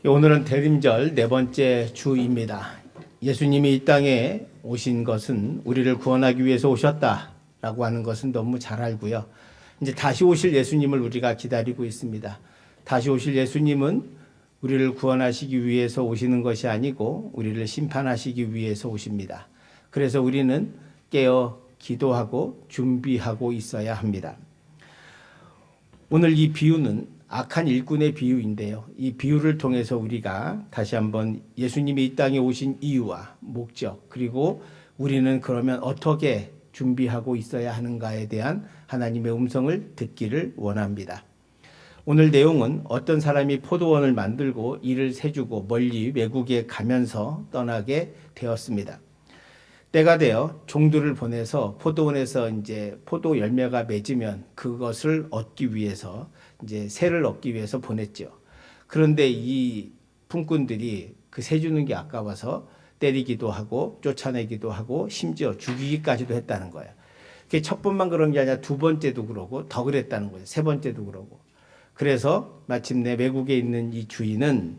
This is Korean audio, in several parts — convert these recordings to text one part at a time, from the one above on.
오늘은 대림절 네 번째 주입니다. 예수님이 이 땅에 오신 것은 우리를 구원하기 위해서 오셨다라고 하는 것은 너무 잘 알고요. 이제 다시 오실 예수님을 우리가 기다리고 있습니다. 다시 오실 예수님은 우리를 구원하시기 위해서 오시는 것이 아니고 우리를 심판하시기 위해서 오십니다. 그래서 우리는 깨어 기도하고 준비하고 있어야 합니다. 오늘 이 비유는 악한 일꾼의 비유인데요. 이 비유를 통해서 우리가 다시 한번 예수님이 이 땅에 오신 이유와 목적, 그리고 우리는 그러면 어떻게 준비하고 있어야 하는가에 대한 하나님의 음성을 듣기를 원합니다. 오늘 내용은 어떤 사람이 포도원을 만들고 이를 세주고 멀리 외국에 가면서 떠나게 되었습니다. 때가 되어 종들을 보내서 포도원에서 이제 포도 열매가 맺으면 그것을 얻기 위해서 이제 새를 얻기 위해서 보냈죠. 그런데 이 품꾼들이 그 새 주는 게 아까워서 때리기도 하고 쫓아내기도 하고 심지어 죽이기까지도 했다는 거예요. 그게 첫 번만 그런 게 아니라 두 번째도 그러고 더 그랬다는 거예요. 세 번째도 그러고. 그래서 마침내 외국에 있는 이 주인은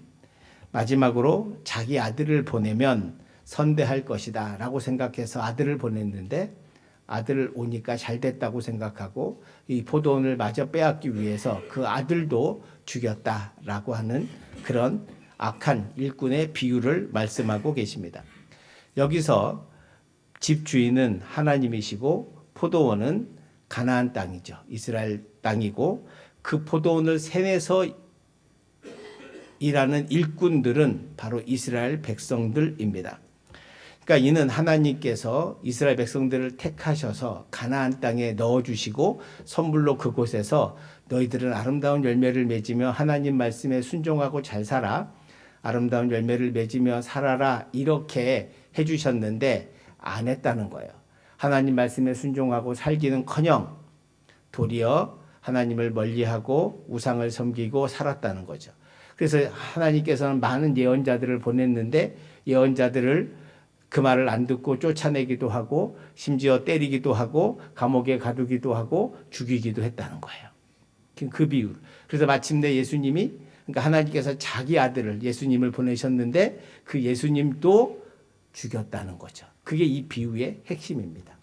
마지막으로 자기 아들을 보내면 선대할 것이다 라고 생각해서 아들을 보냈는데 아들 오니까 잘 됐다고 생각하고 이 포도원을 마저 빼앗기 위해서 그 아들도 죽였다라고 하는 그런 악한 일꾼의 비유를 말씀하고 계십니다. 여기서 집주인은 하나님이시고 포도원은 가나안 땅이죠. 이스라엘 땅이고 그 포도원을 세내서 일하는 일꾼들은 바로 이스라엘 백성들입니다. 그러니까 이는 하나님께서 이스라엘 백성들을 택하셔서 가나안 땅에 넣어주시고 선물로 그곳에서 너희들은 아름다운 열매를 맺으며 하나님 말씀에 순종하고 잘 살아 아름다운 열매를 맺으며 살아라 이렇게 해주셨는데 안 했다는 거예요. 하나님 말씀에 순종하고 살기는커녕 도리어 하나님을 멀리하고 우상을 섬기고 살았다는 거죠. 그래서 하나님께서는 많은 예언자들을 보냈는데 예언자들을 그 말을 안 듣고 쫓아내기도 하고 심지어 때리기도 하고 감옥에 가두기도 하고 죽이기도 했다는 거예요. 그 비유. 그래서 마침내 예수님이 그러니까 하나님께서 자기 아들을 예수님을 보내셨는데 그 예수님도 죽였다는 거죠. 그게 이 비유의 핵심입니다.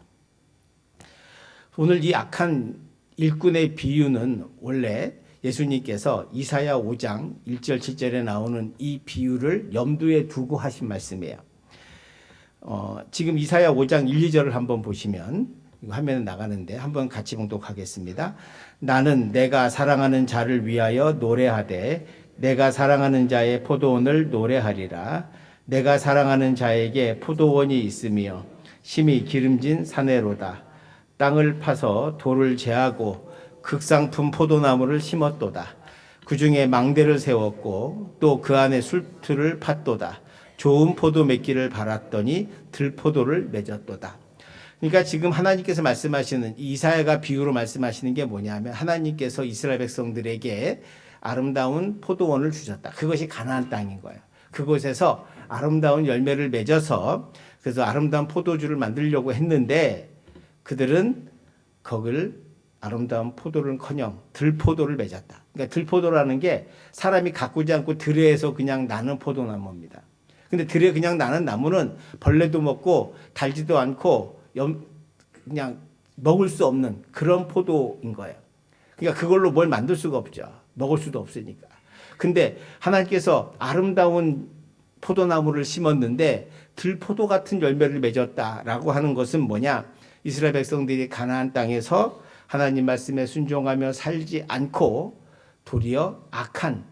오늘 이 악한 일꾼의 비유는 원래 예수님께서 이사야 5장 1절 7절에 나오는 이 비유를 염두에 두고 하신 말씀이에요. 지금 이사야 5장 1, 2절을 한번 보시면 이거 화면에 나가는데 한번 같이 봉독하겠습니다. 나는 내가 사랑하는 자를 위하여 노래하되 내가 사랑하는 자의 포도원을 노래하리라. 내가 사랑하는 자에게 포도원이 있으며 심히 기름진 사내로다. 땅을 파서 돌을 제하고 극상품 포도나무를 심었도다. 그 중에 망대를 세웠고 또 그 안에 술틀을 팠도다. 좋은 포도 맺기를 바랐더니 들포도를 맺었도다. 그러니까 지금 하나님께서 말씀하시는 이사야가 비유로 말씀하시는 게 뭐냐면 하나님께서 이스라엘 백성들에게 아름다운 포도원을 주셨다. 그것이 가나안 땅인 거예요. 그곳에서 아름다운 열매를 맺어서 그래서 아름다운 포도주를 만들려고 했는데 그들은 거기를 아름다운 포도를커녕 들포도를 맺었다. 그러니까 들포도라는 게 사람이 가꾸지 않고 들에서 그냥 나는 포도나무입니다. 근데 들에 그냥 나는 나무는 벌레도 먹고 달지도 않고 그냥 먹을 수 없는 그런 포도인 거예요. 그러니까 그걸로 뭘 만들 수가 없죠. 먹을 수도 없으니까. 근데 하나님께서 아름다운 포도나무를 심었는데 들포도 같은 열매를 맺었다라고 하는 것은 뭐냐? 이스라엘 백성들이 가나안 땅에서 하나님 말씀에 순종하며 살지 않고 도리어 악한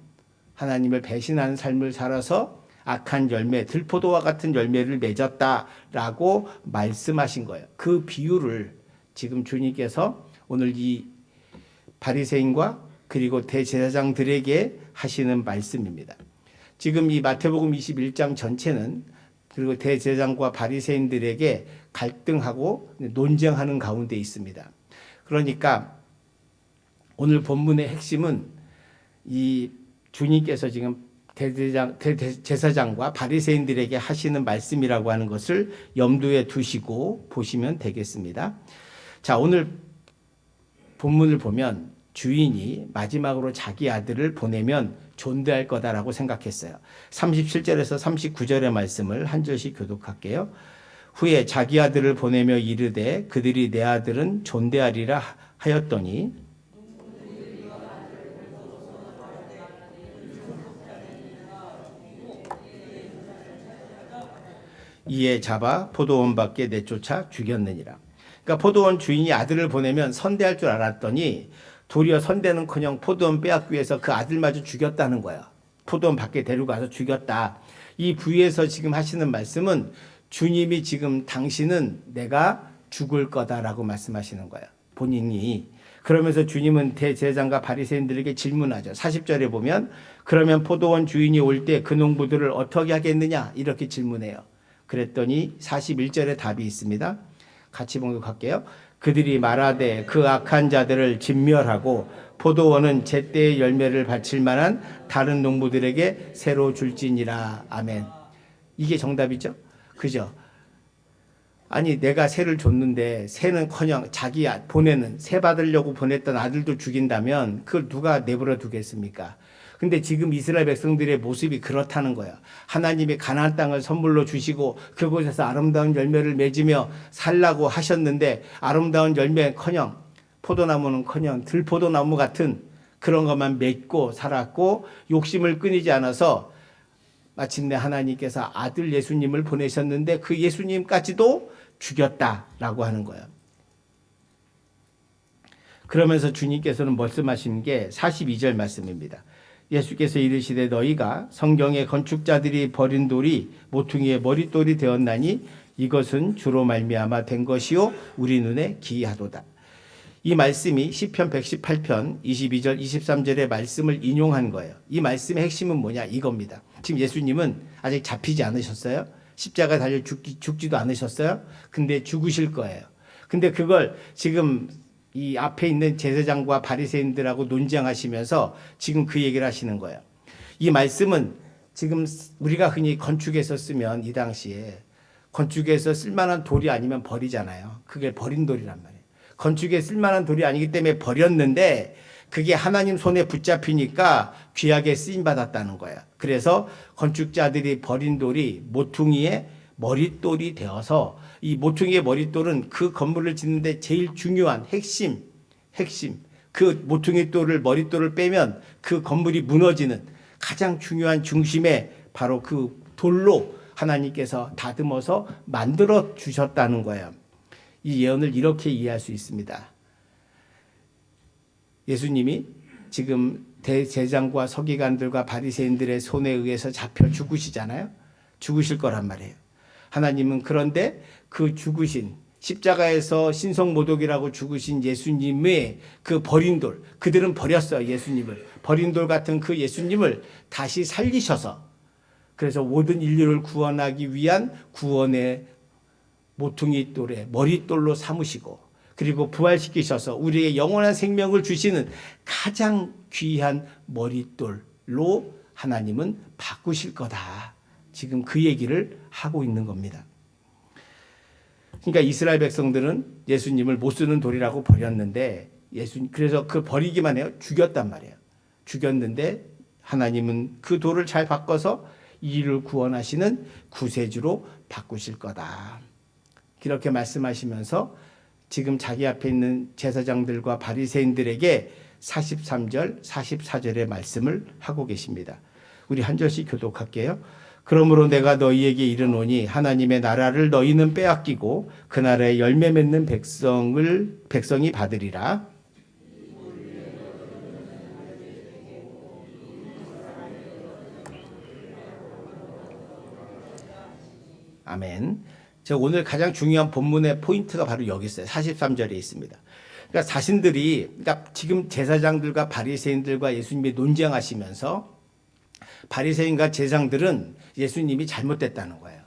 하나님을 배신하는 삶을 살아서 악한 열매, 들포도와 같은 열매를 맺었다라고 말씀하신 거예요. 그 비유를 지금 주님께서 오늘 이 바리새인과 그리고 대제사장들에게 하시는 말씀입니다. 지금 이 마태복음 21장 전체는 그리고 대제사장과 바리새인들에게 갈등하고 논쟁하는 가운데 있습니다. 그러니까 오늘 본문의 핵심은 이 주님께서 지금 대제사장과 바리새인들에게 하시는 말씀이라고 하는 것을 염두에 두시고 보시면 되겠습니다. 자, 오늘 본문을 보면 주인이 마지막으로 자기 아들을 보내면 존대할 거다라고 생각했어요. 37절에서 39절의 말씀을 한 절씩 교독할게요. 후에 자기 아들을 보내며 이르되 그들이 내 아들은 존대하리라 하였더니 이에 잡아 포도원 밖에 내쫓아 죽였느니라. 그러니까 포도원 주인이 아들을 보내면 선대할 줄 알았더니 도리어 선대는커녕 포도원 빼앗기 위해서 그 아들마저 죽였다는 거야. 포도원 밖에 데려가서 죽였다. 이 부위에서 지금 하시는 말씀은 주님이 지금 당신은 내가 죽을 거다라고 말씀하시는 거예요. 본인이. 그러면서 주님은 대제사장과 바리새인들에게 질문하죠. 40절에 보면 그러면 포도원 주인이 올 때 그 농부들을 어떻게 하겠느냐 이렇게 질문해요. 그랬더니 41절에 답이 있습니다. 같이 봉독할게요. 그들이 말하되 그 악한 자들을 진멸하고 포도원은 제때의 열매를 바칠 만한 다른 농부들에게 새로 줄지니라. 아멘. 이게 정답이죠? 그죠? 아니 내가 새를 줬는데 새는커녕 자기 보내는 새 받으려고 보냈던 아들도 죽인다면 그걸 누가 내버려 두겠습니까? 근데 지금 이스라엘 백성들의 모습이 그렇다는 거예요. 하나님이 가나안 땅을 선물로 주시고 그곳에서 아름다운 열매를 맺으며 살라고 하셨는데 아름다운 열매는커녕 포도나무는커녕 들포도나무 같은 그런 것만 맺고 살았고 욕심을 끊이지 않아서 마침내 하나님께서 아들 예수님을 보내셨는데 그 예수님까지도 죽였다라고 하는 거예요. 그러면서 주님께서는 말씀하신 게 42절 말씀입니다. 예수께서 이르시되 너희가 성경의 건축자들이 버린 돌이 모퉁이의 머릿돌이 되었나니 이것은 주로 말미암아 된 것이요 우리 눈에 기이하도다. 이 말씀이 시편 118편 22절 23절의 말씀을 인용한 거예요. 이 말씀의 핵심은 뭐냐 이겁니다. 지금 예수님은 아직 잡히지 않으셨어요. 십자가에 달려 죽지도 않으셨어요. 근데 죽으실 거예요. 근데 그걸 지금 이 앞에 있는 제사장과 바리새인들하고 논쟁하시면서 지금 그 얘기를 하시는 거예요. 이 말씀은 지금 우리가 흔히 건축에서 쓰면 이 당시에 건축에서 쓸만한 돌이 아니면 버리잖아요. 그게 버린 돌이란 말이에요. 건축에 쓸만한 돌이 아니기 때문에 버렸는데 그게 하나님 손에 붙잡히니까 귀하게 쓰임받았다는 거예요. 그래서 건축자들이 버린 돌이 모퉁이의 머릿돌이 되어서 이 모퉁이의 머릿돌은 그 건물을 짓는데 제일 중요한 핵심 그 모퉁이 돌을 머릿돌을 빼면 그 건물이 무너지는 가장 중요한 중심에 바로 그 돌로 하나님께서 다듬어서 만들어 주셨다는 거예요. 이 예언을 이렇게 이해할 수 있습니다. 예수님이 지금 대제사장과 서기관들과 바리새인들의 손에 의해서 잡혀 죽으시잖아요. 죽으실 거란 말이에요. 하나님은 그런데 그 죽으신 십자가에서 신성모독이라고 죽으신 예수님의 그 버린 돌, 그들은 버렸어요. 예수님을. 버린 돌 같은 그 예수님을 다시 살리셔서 그래서 모든 인류를 구원하기 위한 구원의 모퉁이 돌에 머릿돌로 삼으시고 그리고 부활시키셔서 우리의 영원한 생명을 주시는 가장 귀한 머릿돌로 하나님은 바꾸실 거다. 지금 그 얘기를 하고 있는 겁니다. 그러니까 이스라엘 백성들은 예수님을 못 쓰는 돌이라고 버렸는데 그래서 그 버리기만 해요. 죽였단 말이에요. 죽였는데 하나님은 그 돌을 잘 바꿔서 이를 구원하시는 구세주로 바꾸실 거다. 이렇게 말씀하시면서 지금 자기 앞에 있는 제사장들과 바리새인들에게 43절, 44절의 말씀을 하고 계십니다. 우리 한 절씩 교독할게요. 그러므로 내가 너희에게 이르노니 하나님의 나라를 너희는 빼앗기고 그 나라에 열매 맺는 백성이 받으리라. 아멘. 저 오늘 가장 중요한 본문의 포인트가 바로 여기 있어요. 43절에 있습니다. 그러니까 자신들이 지금 제사장들과 바리새인들과 예수님이 논쟁하시면서 바리새인과 제사장들은 예수님이 잘못됐다는 거예요.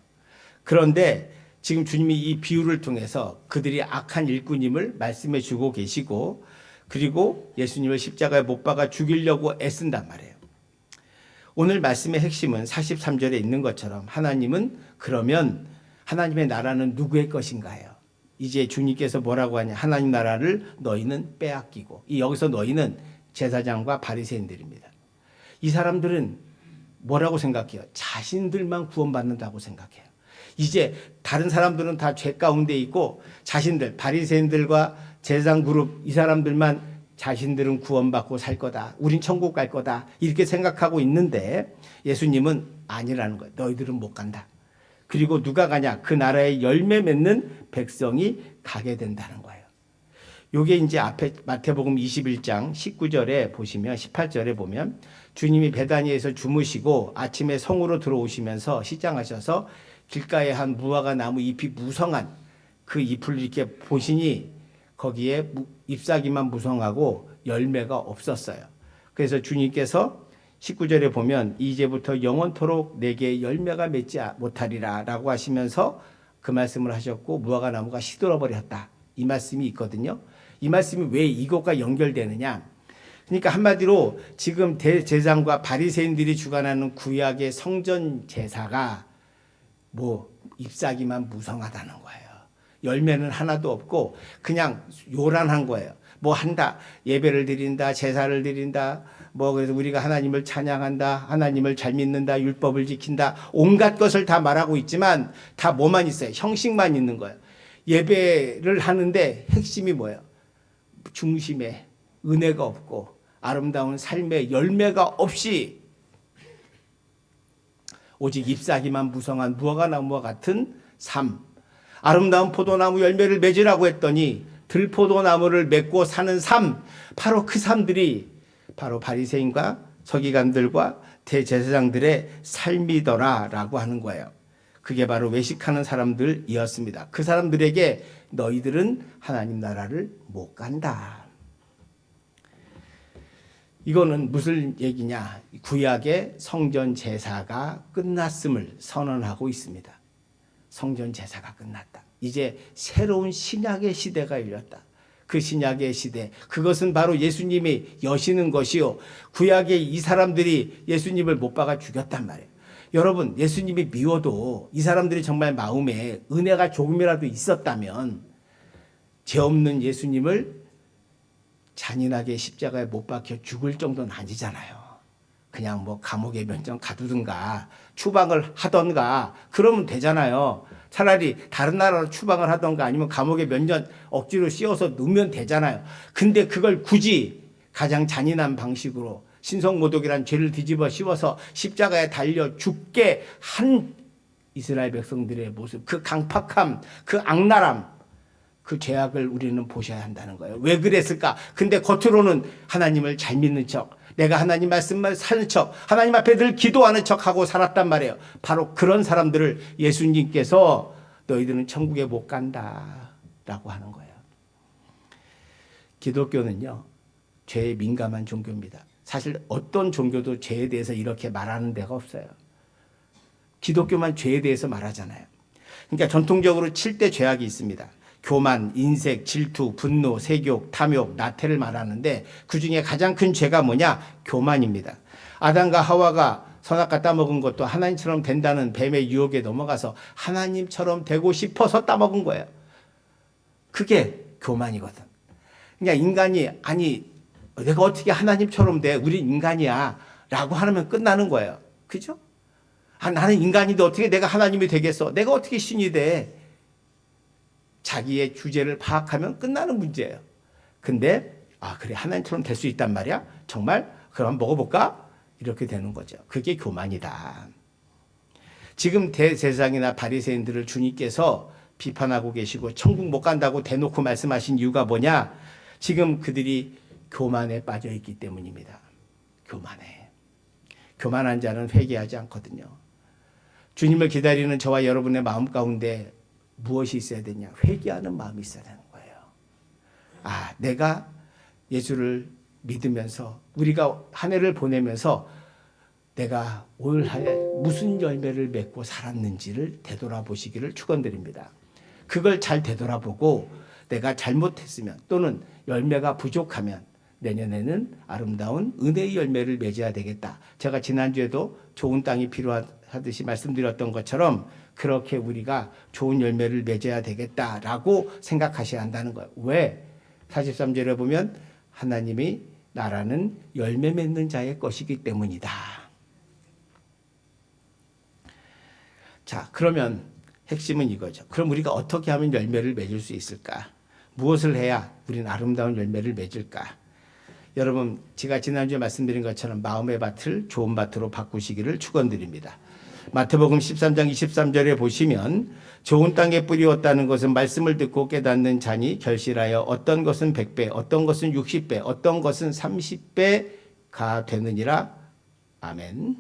그런데 지금 주님이 이 비유를 통해서 그들이 악한 일꾼임을 말씀해 주고 계시고 그리고 예수님을 십자가에 못 박아 죽이려고 애쓴단 말이에요. 오늘 말씀의 핵심은 43절에 있는 것처럼 하나님은 그러면 하나님의 나라는 누구의 것인가요? 이제 주님께서 뭐라고 하냐? 하나님 나라를 너희는 빼앗기고. 여기서 너희는 제사장과 바리새인들입니다. 이 사람들은 뭐라고 생각해요? 자신들만 구원받는다고 생각해요. 이제 다른 사람들은 다 죄 가운데 있고 자신들, 바리새인들과 제사장 그룹 이 사람들만 자신들은 구원받고 살 거다. 우린 천국 갈 거다. 이렇게 생각하고 있는데 예수님은 아니라는 거예요. 너희들은 못 간다. 그리고 누가 가냐? 그 나라의 열매 맺는 백성이 가게 된다는 거예요. 요게 이제 앞에 마태복음 21장 19절에 보시면 18절에 보면 주님이 베다니에서 주무시고 아침에 성으로 들어오시면서 시장하셔서 길가에 한 무화과 나무 잎이 무성한 그 잎을 이렇게 보시니 거기에 잎사귀만 무성하고 열매가 없었어요. 그래서 주님께서 19절에 보면 이제부터 영원토록 내게 열매가 맺지 못하리라 라고 하시면서 그 말씀을 하셨고 무화과 나무가 시들어 버렸다. 이 말씀이 있거든요. 이 말씀이 왜 이것과 연결되느냐? 그러니까 한마디로 지금 대제사장과 바리새인들이 주관하는 구약의 성전 제사가 뭐 잎사귀만 무성하다는 거예요. 열매는 하나도 없고 그냥 요란한 거예요. 뭐 한다. 예배를 드린다. 제사를 드린다. 뭐 그래서 우리가 하나님을 찬양한다. 하나님을 잘 믿는다. 율법을 지킨다. 온갖 것을 다 말하고 있지만 다 뭐만 있어요? 형식만 있는 거예요. 예배를 하는데 핵심이 뭐예요? 중심에 은혜가 없고 아름다운 삶의 열매가 없이 오직 잎사귀만 무성한 무화과 나무와 같은 삶. 아름다운 포도나무 열매를 맺으라고 했더니 들포도나무를 맺고 사는 삶. 바로 그 삶들이 바로 바리새인과 서기관들과 대제사장들의 삶이더라라고 하는 거예요. 그게 바로 외식하는 사람들이었습니다. 그 사람들에게 너희들은 하나님 나라를 못 간다. 이거는 무슨 얘기냐? 구약의 성전 제사가 끝났음을 선언하고 있습니다. 성전 제사가 끝났다. 이제 새로운 신약의 시대가 열렸다. 그 신약의 시대, 그것은 바로 예수님이 여시는 것이요. 구약의 이 사람들이 예수님을 못 박아 죽였단 말이에요. 여러분, 예수님이 미워도 이 사람들이 정말 마음에 은혜가 조금이라도 있었다면 죄 없는 예수님을 잔인하게 십자가에 못 박혀 죽을 정도는 아니잖아요. 그냥 뭐 감옥에 몇 년 가두든가 추방을 하던가 그러면 되잖아요. 차라리 다른 나라로 추방을 하던가 아니면 감옥에 몇 년 억지로 씌워서 넣으면 되잖아요. 근데 그걸 굳이 가장 잔인한 방식으로 신성모독이란 죄를 뒤집어 씌워서 십자가에 달려 죽게 한 이스라엘 백성들의 모습, 그 강팍함, 그 악랄함, 그 죄악을 우리는 보셔야 한다는 거예요. 왜 그랬을까? 근데 겉으로는 하나님을 잘 믿는 척, 내가 하나님 말씀만 사는 척, 하나님 앞에 늘 기도하는 척하고 살았단 말이에요. 바로 그런 사람들을 예수님께서 너희들은 천국에 못 간다 라고 하는 거예요. 기독교는요, 죄에 민감한 종교입니다. 사실 어떤 종교도 죄에 대해서 이렇게 말하는 데가 없어요. 기독교만 죄에 대해서 말하잖아요. 그러니까 전통적으로 7대 죄악이 있습니다. 교만, 인색, 질투, 분노, 세욕, 탐욕, 나태를 말하는데 그중에 가장 큰 죄가 뭐냐? 교만입니다. 아담과 하와가 선악과 따먹은 것도 하나님처럼 된다는 뱀의 유혹에 넘어가서 하나님처럼 되고 싶어서 따먹은 거예요. 그게 교만이거든. 그러니까 인간이 아니 내가 어떻게 하나님처럼 돼? 우린 인간이야 라고 하면 끝나는 거예요. 그죠? 나는 인간인데 어떻게 내가 하나님이 되겠어? 내가 어떻게 신이 돼? 자기의 주제를 파악하면 끝나는 문제예요. 근데 그래 하나님처럼 될 수 있단 말이야? 정말? 그럼 먹어볼까? 이렇게 되는 거죠. 그게 교만이다. 지금 대제사장이나 바리새인들을 주님께서 비판하고 계시고 천국 못 간다고 대놓고 말씀하신 이유가 뭐냐? 지금 그들이 교만에 빠져 있기 때문입니다. 교만해. 교만한 자는 회개하지 않거든요. 주님을 기다리는 저와 여러분의 마음 가운데 무엇이 있어야 되냐? 회개하는 마음이 있어야 되는 거예요. 내가 예수를 믿으면서 우리가 한 해를 보내면서 내가 올 한 해 무슨 열매를 맺고 살았는지를 되돌아보시기를 축원드립니다. 그걸 잘 되돌아보고 내가 잘못했으면 또는 열매가 부족하면 내년에는 아름다운 은혜의 열매를 맺어야 되겠다. 제가 지난주에도 좋은 땅이 필요하듯이 말씀드렸던 것처럼 그렇게 우리가 좋은 열매를 맺어야 되겠다라고 생각하셔야 한다는 거예요. 왜? 43절에 보면 하나님이 나라는 열매 맺는 자의 것이기 때문이다. 자, 그러면 핵심은 이거죠. 그럼 우리가 어떻게 하면 열매를 맺을 수 있을까? 무엇을 해야 우리는 아름다운 열매를 맺을까? 여러분, 제가 지난주에 말씀드린 것처럼 마음의 밭을 좋은 밭으로 바꾸시기를 축원드립니다. 마태복음 13장 23절에 보시면 좋은 땅에 뿌리었다는 것은 말씀을 듣고 깨닫는 자니 결실하여 어떤 것은 100배, 어떤 것은 60배, 어떤 것은 30배가 되느니라. 아멘.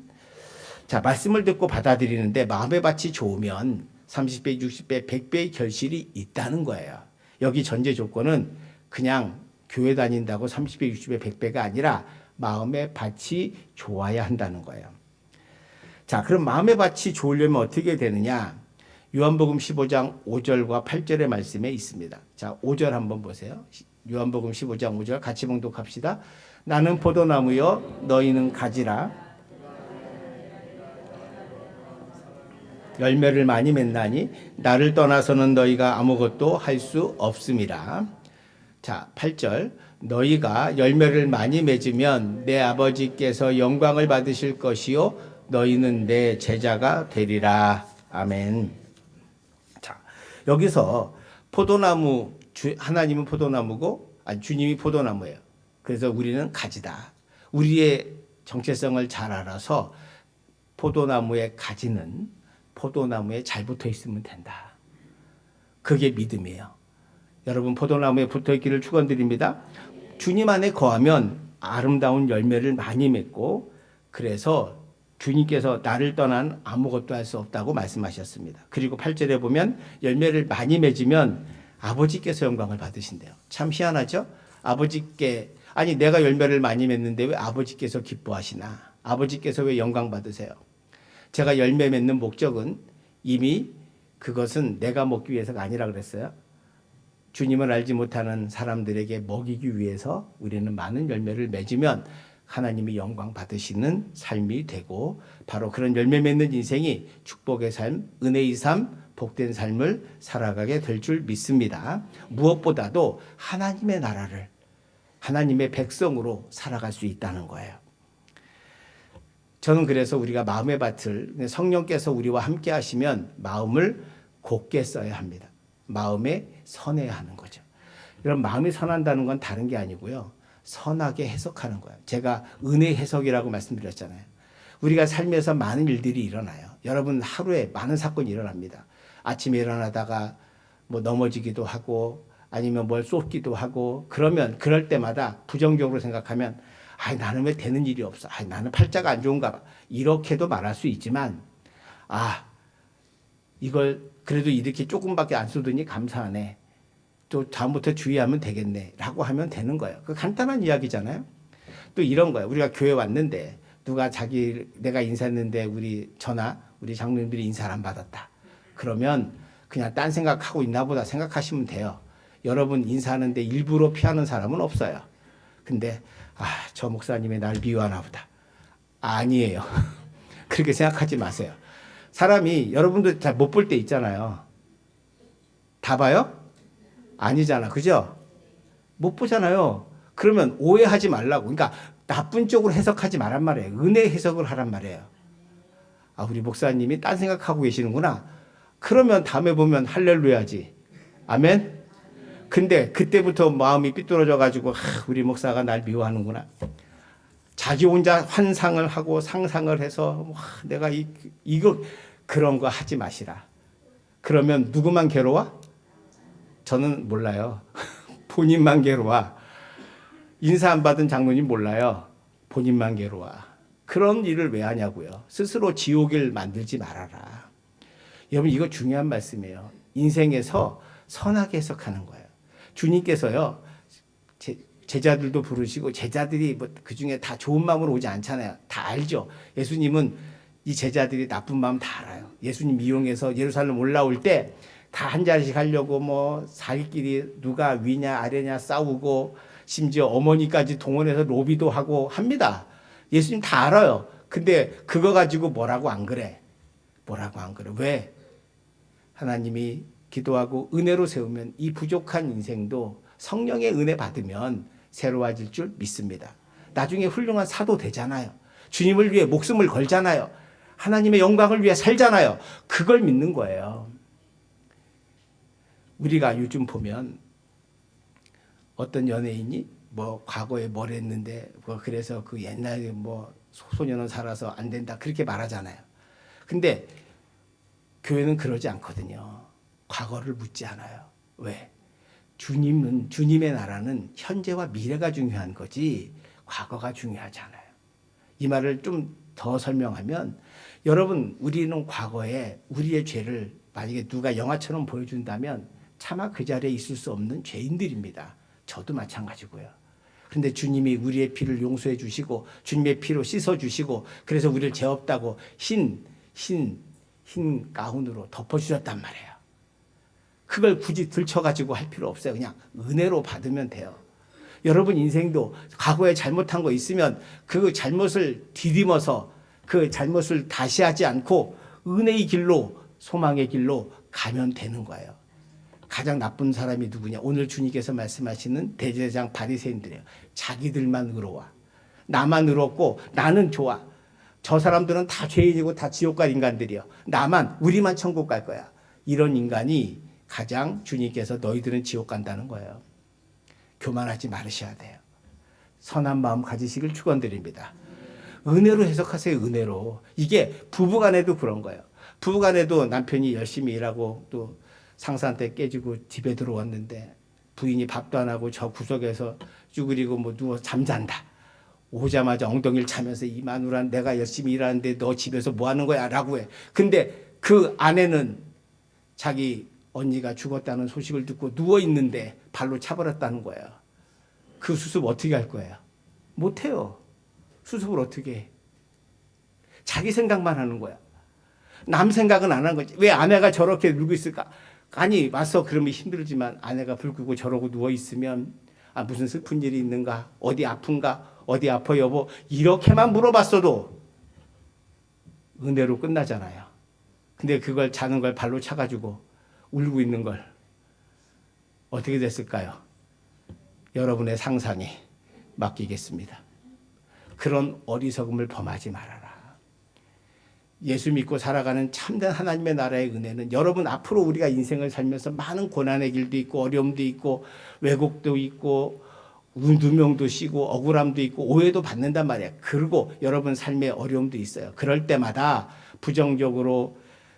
자, 말씀을 듣고 받아들이는데 마음의 밭이 좋으면 30배, 60배, 100배의 결실이 있다는 거예요. 여기 전제 조건은 그냥 교회 다닌다고 30배, 60배, 100배가 아니라 마음의 밭이 좋아야 한다는 거예요. 자, 그럼 마음의 밭이 좋으려면 어떻게 되느냐? 요한복음 15장 5절과 8절의 말씀에 있습니다. 자, 5절 한번 보세요. 요한복음 15장 5절 같이 봉독합시다. 나는 포도나무여 너희는 가지라. 열매를 많이 맺나니 나를 떠나서는 너희가 아무것도 할 수 없음이라. 자, 8절. 너희가 열매를 많이 맺으면 내 아버지께서 영광을 받으실 것이요 너희는 내 제자가 되리라. 아멘. 자, 여기서 포도나무, 하나님은 포도나무고, 아니, 주님이 포도나무예요. 그래서 우리는 가지다. 우리의 정체성을 잘 알아서 포도나무의 가지는 포도나무에 잘 붙어 있으면 된다. 그게 믿음이에요. 여러분, 포도나무에 붙어 있기를 축원드립니다. 주님 안에 거하면 아름다운 열매를 많이 맺고, 그래서 주님께서 나를 떠난 아무것도 할 수 없다고 말씀하셨습니다. 그리고 8절에 보면 열매를 많이 맺으면 아버지께서 영광을 받으신대요. 참 희한하죠? 아버지께, 아니 내가 열매를 많이 맺는데 왜 아버지께서 기뻐하시나? 아버지께서 왜 영광 받으세요? 제가 열매 맺는 목적은 이미 그것은 내가 먹기 위해서가 아니라 그랬어요. 주님을 알지 못하는 사람들에게 먹이기 위해서 우리는 많은 열매를 맺으면 하나님이 영광 받으시는 삶이 되고, 바로 그런 열매 맺는 인생이 축복의 삶, 은혜의 삶, 복된 삶을 살아가게 될 줄 믿습니다. 무엇보다도 하나님의 나라를, 하나님의 백성으로 살아갈 수 있다는 거예요. 저는 그래서 우리가 마음의 밭을, 성령께서 우리와 함께 하시면 마음을 곱게 써야 합니다. 마음에 선해야 하는 거죠. 여러분, 마음이 선한다는 건 다른 게 아니고요, 선하게 해석하는 거예요. 제가 은혜 해석이라고 말씀드렸잖아요. 우리가 삶에서 많은 일들이 일어나요. 여러분, 하루에 많은 사건이 일어납니다. 아침에 일어나다가 뭐 넘어지기도 하고 아니면 뭘 쏟기도 하고, 그러면 그럴 때마다 부정적으로 생각하면 나는 왜 되는 일이 없어? 나는 팔자가 안 좋은가 봐. 이렇게도 말할 수 있지만, 이걸 그래도 이렇게 조금밖에 안 쏟으니 감사하네. 또 다음부터 주의하면 되겠네 라고 하면 되는 거예요. 그 간단한 이야기잖아요. 또 이런 거예요. 우리가 교회 왔는데 누가 내가 인사했는데 우리 장로님들이 인사를 안 받았다. 그러면 그냥 딴 생각하고 있나 보다 생각하시면 돼요. 여러분, 인사하는데 일부러 피하는 사람은 없어요. 근데 저 목사님이 날 미워하나 보다. 아니에요. 그렇게 생각하지 마세요. 사람이, 여러분도 잘 못 볼 때 있잖아요. 다 봐요? 아니잖아. 그죠? 못 보잖아요. 그러면 오해하지 말라고. 그러니까 나쁜 쪽으로 해석하지 말란 말이에요. 은혜 해석을 하란 말이에요. 우리 목사님이 딴 생각하고 계시는구나. 그러면 다음에 보면 할렐루야지. 아멘? 근데 그때부터 마음이 삐뚤어져 가지고 우리 목사가 날 미워하는구나. 자기 혼자 환상을 하고 상상을 해서 내가 이거 그런 거 하지 마시라. 그러면 누구만 괴로워? 저는 몰라요. 본인만 괴로워. 인사 안 받은 장로님 몰라요. 본인만 괴로워. 그런 일을 왜 하냐고요. 스스로 지옥을 만들지 말아라. 여러분, 이거 중요한 말씀이에요. 인생에서 선하게 해석하는 거예요. 주님께서요, 제자들도 부르시고, 제자들이 그 중에 다 좋은 마음으로 오지 않잖아요. 다 알죠. 예수님은 이 제자들이 나쁜 마음 다 알아요. 예수님 이용해서 예루살렘 올라올 때 다 한 자리씩 하려고 자기끼리 누가 위냐 아래냐 싸우고, 심지어 어머니까지 동원해서 로비도 하고 합니다. 예수님 다 알아요. 근데 그거 가지고 뭐라고 안 그래? 뭐라고 안 그래? 왜? 하나님이 기도하고 은혜로 세우면 이 부족한 인생도 성령의 은혜 받으면 새로워질 줄 믿습니다. 나중에 훌륭한 사도 되잖아요. 주님을 위해 목숨을 걸잖아요. 하나님의 영광을 위해 살잖아요. 그걸 믿는 거예요. 우리가 요즘 보면 어떤 연예인이 뭐 과거에 뭘 했는데 뭐 그래서 그 옛날에 뭐 소년은 살아서 안 된다 그렇게 말하잖아요. 근데 교회는 그러지 않거든요. 과거를 묻지 않아요. 왜? 주님의 나라는 현재와 미래가 중요한 거지 과거가 중요하지 않아요. 이 말을 좀 더 설명하면 여러분 우리는 과거에 우리의 죄를 만약에 누가 영화처럼 보여준다면 차마 그 자리에 있을 수 없는 죄인들입니다. 저도 마찬가지고요. 그런데 주님이 우리의 피를 용서해 주시고 주님의 피로 씻어 주시고 그래서 우리를 죄 없다고 흰 가운으로 덮어주셨단 말이에요. 그걸 굳이 들춰가지고 할 필요 없어요. 그냥 은혜로 받으면 돼요. 여러분 인생도 과거에 잘못한 거 있으면 그 잘못을 디딤어서 그 잘못을 다시 하지 않고 은혜의 길로 소망의 길로 가면 되는 거예요. 가장 나쁜 사람이 누구냐? 오늘 주님께서 말씀하시는 대제사장 바리새인들이에요. 자기들만 의로워. 나만 의롭고 나는 좋아. 저 사람들은 다 죄인이고 다 지옥 갈 인간들이요. 우리만 천국 갈 거야. 이런 인간이 가장 주님께서 너희들은 지옥 간다는 거예요. 교만하지 말으셔야 돼요. 선한 마음 가지시길 축원드립니다. 은혜로 해석하세요. 은혜로. 이게 부부간에도 그런 거예요. 부부간에도 남편이 열심히 일하고 또 상사한테 깨지고 집에 들어왔는데 부인이 밥도 안 하고 저 구석에서 쭈그리고 뭐 누워 잠잔다. 오자마자 엉덩이를 차면서 이 마누라 내가 열심히 일하는데 너 집에서 뭐 하는 거야? 라고 해. 근데 그 아내는 자기 언니가 죽었다는 소식을 듣고 누워있는데 발로 차버렸다는 거예요. 그 수습 어떻게 할 거예요? 못해요. 수습을 어떻게 해? 자기 생각만 하는 거야. 남 생각은 안 하는 거지. 왜 아내가 저렇게 누고 있을까? 아니 와서 그러면 힘들지만 아내가 불 끄고 저러고 누워있으면 무슨 슬픈 일이 있는가? 어디 아픈가? 어디 아파 여보? 이렇게만 물어봤어도 은혜로 끝나잖아요. 근데 그걸 자는 걸 발로 차가지고 울고 있는 걸 어떻게 됐을까요? 여러분의 상상에 맡기겠습니다. 그런 어리석음을 범하지 말아라. 예수 믿고 살아가는 참된 하나님의 나라의 은혜는 여러분 앞으로 우리가 인생을 살면서 많은 고난의 길도 있고 어려움도 있고 왜곡도 있고 누명도 씌고 억울함도 있고 오해도 받는단 말이에요. 그리고 여러분 삶에 어려움도 있어요. 그럴 때마다 부정적으로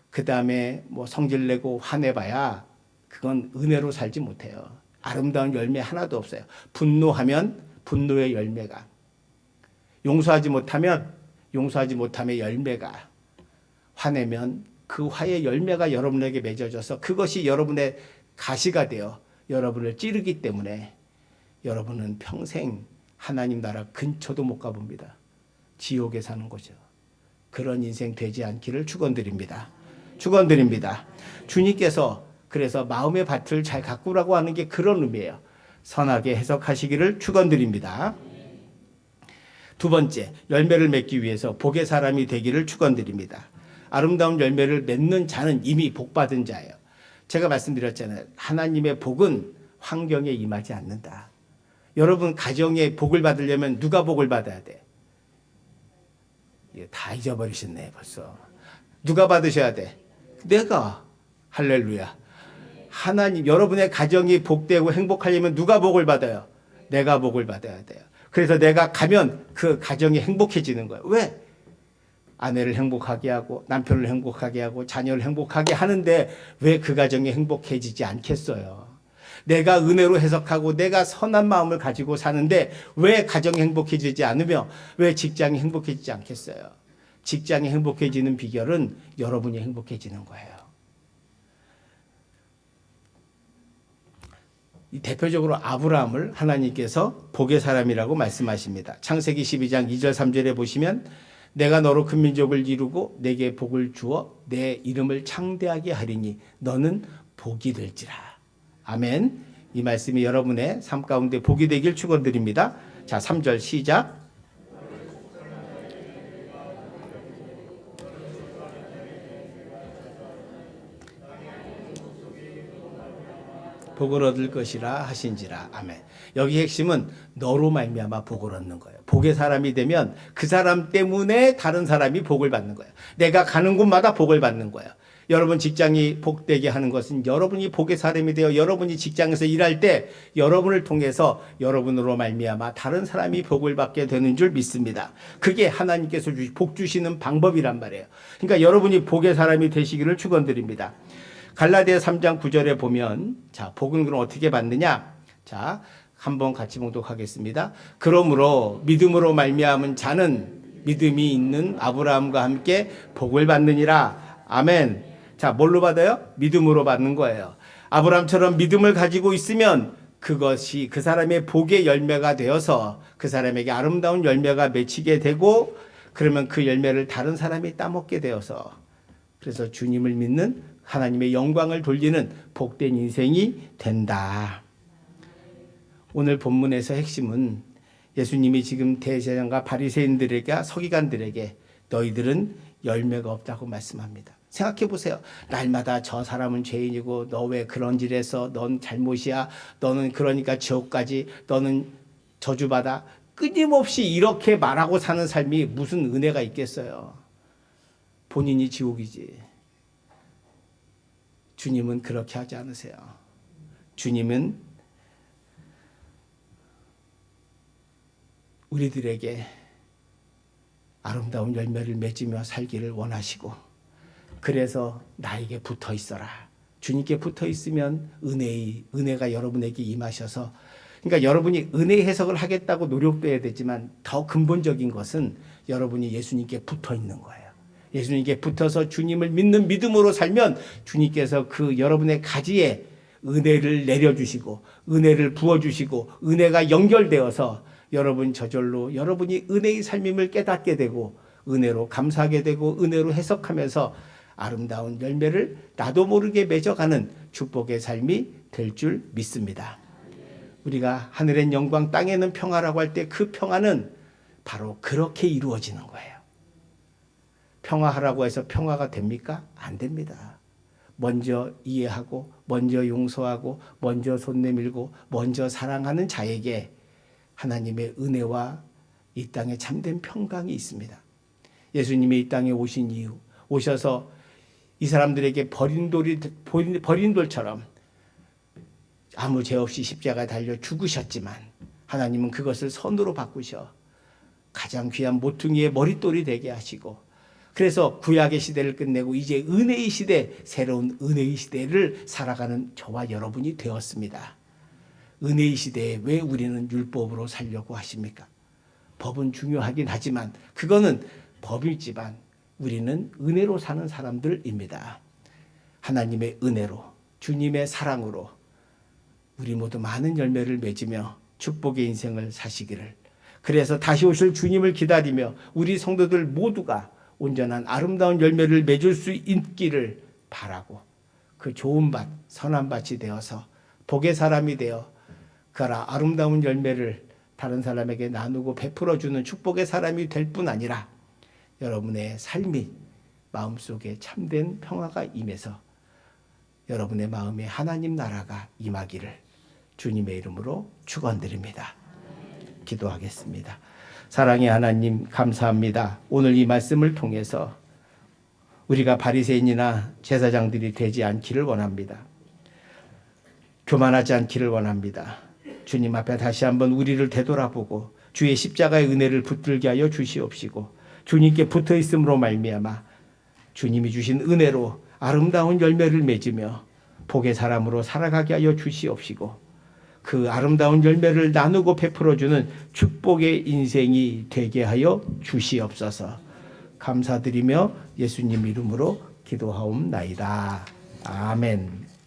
그 다음에 뭐 성질내고 화내봐야 그건 은혜로 살지 못해요. 아름다운 열매 하나도 없어요. 분노하면 분노의 열매가, 용서하지 못하면 열매가, 화내면 그 화의 열매가 여러분에게 맺어져서 그것이 여러분의 가시가 되어 여러분을 찌르기 때문에 여러분은 평생 하나님 나라 근처도 못 가봅니다. 지옥에 사는 거죠. 그런 인생 되지 않기를 축원드립니다. 주님께서 그래서 마음의 밭을 잘 가꾸라고 하는 게 그런 의미예요. 선하게 해석하시기를 축원드립니다. 두 번째, 열매를 맺기 위해서 복의 사람이 되기를 축원드립니다. 아름다운 열매를 맺는 자는 이미 복받은 자예요. 제가 말씀드렸잖아요. 하나님의 복은 환경에 임하지 않는다. 여러분 가정에 복을 받으려면 누가 복을 받아야 돼? 다 잊어버리셨네 벌써. 누가 받으셔야 돼? 내가. 할렐루야. 하나님, 여러분의 가정이 복되고 행복하려면 누가 복을 받아요? 내가 복을 받아야 돼요. 그래서 내가 가면 그 가정이 행복해지는 거예요. 왜? 아내를 행복하게 하고 남편을 행복하게 하고 자녀를 행복하게 하는데 왜 그 가정이 행복해지지 않겠어요? 내가 은혜로 해석하고 내가 선한 마음을 가지고 사는데 왜 가정이 행복해지지 않으며 왜 직장이 행복해지지 않겠어요? 직장이 행복해지는 비결은 여러분이 행복해지는 거예요. 대표적으로 아브라함을 하나님께서 복의 사람이라고 말씀하십니다. 창세기 12장 2절 3절에 보시면 내가 너로 큰 민족을 이루고 내게 복을 주어 내 이름을 창대하게 하리니 너는 복이 될지라. 아멘. 이 말씀이 여러분의 삶 가운데 복이 되길 축원드립니다. 자, 3절 시작. 복을 얻을 것이라 하신지라. 아멘. 여기 핵심은 너로 말미암아 복을 얻는 거예요. 복의 사람이 되면 그 사람 때문에 다른 사람이 복을 받는 거예요. 내가 가는 곳마다 복을 받는 거예요. 여러분 직장이 복되게 하는 것은 여러분이 복의 사람이 되어 여러분이 직장에서 일할 때 여러분을 통해서 여러분으로 말미암아 다른 사람이 복을 받게 되는 줄 믿습니다. 그게 하나님께서 복 주시는 방법이란 말이에요. 그러니까 여러분이 복의 사람이 되시기를 축원드립니다. 갈라디아 3장 9절에 보면 자, 복은 그럼 어떻게 받느냐? 자, 한번 같이 봉독하겠습니다. 그러므로 믿음으로 말미암은 자는 믿음이 있는 아브라함과 함께 복을 받느니라. 아멘. 자, 뭘로 받아요? 믿음으로 받는 거예요. 아브라함처럼 믿음을 가지고 있으면 그것이 그 사람의 복의 열매가 되어서 그 사람에게 아름다운 열매가 맺히게 되고 그러면 그 열매를 다른 사람이 따먹게 되어서 그래서 주님을 믿는 하나님의 영광을 돌리는 복된 인생이 된다. 오늘 본문에서 핵심은 예수님이 지금 대제사장과 바리새인들에게 서기관들에게 너희들은 열매가 없다고 말씀합니다. 생각해 보세요. 날마다 저 사람은 죄인이고 너 왜 그런 일 해서 넌 잘못이야. 너는 그러니까 지옥까지 너는 저주받아. 끊임없이 이렇게 말하고 사는 삶이 무슨 은혜가 있겠어요. 본인이 지옥이지. 주님은 그렇게 하지 않으세요. 주님은 우리들에게 아름다운 열매를 맺으며 살기를 원하시고 그래서 나에게 붙어 있어라. 주님께 붙어 있으면 은혜가 여러분에게 임하셔서 그러니까 여러분이 은혜 해석을 하겠다고 노력도 해야 되지만 더 근본적인 것은 여러분이 예수님께 붙어 있는 거예요. 예수님께 붙어서 주님을 믿는 믿음으로 살면 주님께서 그 여러분의 가지에 은혜를 내려주시고 은혜를 부어주시고 은혜가 연결되어서 여러분 저절로 여러분이 은혜의 삶임을 깨닫게 되고 은혜로 감사하게 되고 은혜로 해석하면서 아름다운 열매를 나도 모르게 맺어가는 축복의 삶이 될 줄 믿습니다. 우리가 하늘엔 영광 땅에는 평화라고 할 때 그 평화는 바로 그렇게 이루어지는 거예요. 평화하라고 해서 평화가 됩니까? 안 됩니다. 먼저 이해하고 먼저 용서하고 먼저 손 내밀고 먼저 사랑하는 자에게 하나님의 은혜와 이 땅에 참된 평강이 있습니다. 예수님이 이 땅에 오신 이유 오셔서 이 사람들에게 버린 돌처럼 아무 죄 없이 십자가에 달려 죽으셨지만 하나님은 그것을 선으로 바꾸셔 가장 귀한 모퉁이의 머릿돌이 되게 하시고 그래서 구약의 시대를 끝내고 이제 은혜의 시대, 새로운 은혜의 시대를 살아가는 저와 여러분이 되었습니다. 은혜의 시대에 왜 우리는 율법으로 살려고 하십니까? 법은 중요하긴 하지만 그거는 법이지만 우리는 은혜로 사는 사람들입니다. 하나님의 은혜로 주님의 사랑으로 우리 모두 많은 열매를 맺으며 축복의 인생을 사시기를 그래서 다시 오실 주님을 기다리며 우리 성도들 모두가 온전한 아름다운 열매를 맺을 수 있기를 바라고 그 좋은 밭, 선한 밭이 되어서 복의 사람이 되어 그 아름다운 열매를 다른 사람에게 나누고 베풀어주는 축복의 사람이 될 뿐 아니라 여러분의 삶이 마음속에 참된 평화가 임해서 여러분의 마음에 하나님 나라가 임하기를 주님의 이름으로 축원드립니다. 기도하겠습니다. 사랑의 하나님 감사합니다. 오늘 이 말씀을 통해서 우리가 바리새인이나 제사장들이 되지 않기를 원합니다. 교만하지 않기를 원합니다. 주님 앞에 다시 한번 우리를 되돌아보고 주의 십자가의 은혜를 붙들게 하여 주시옵시고 주님께 붙어 있음으로 말미암아 주님이 주신 은혜로 아름다운 열매를 맺으며 복의 사람으로 살아가게 하여 주시옵시고 그 아름다운 열매를 나누고 베풀어주는 축복의 인생이 되게 하여 주시옵소서. 감사드리며 예수님 이름으로 기도하옵나이다. 아멘.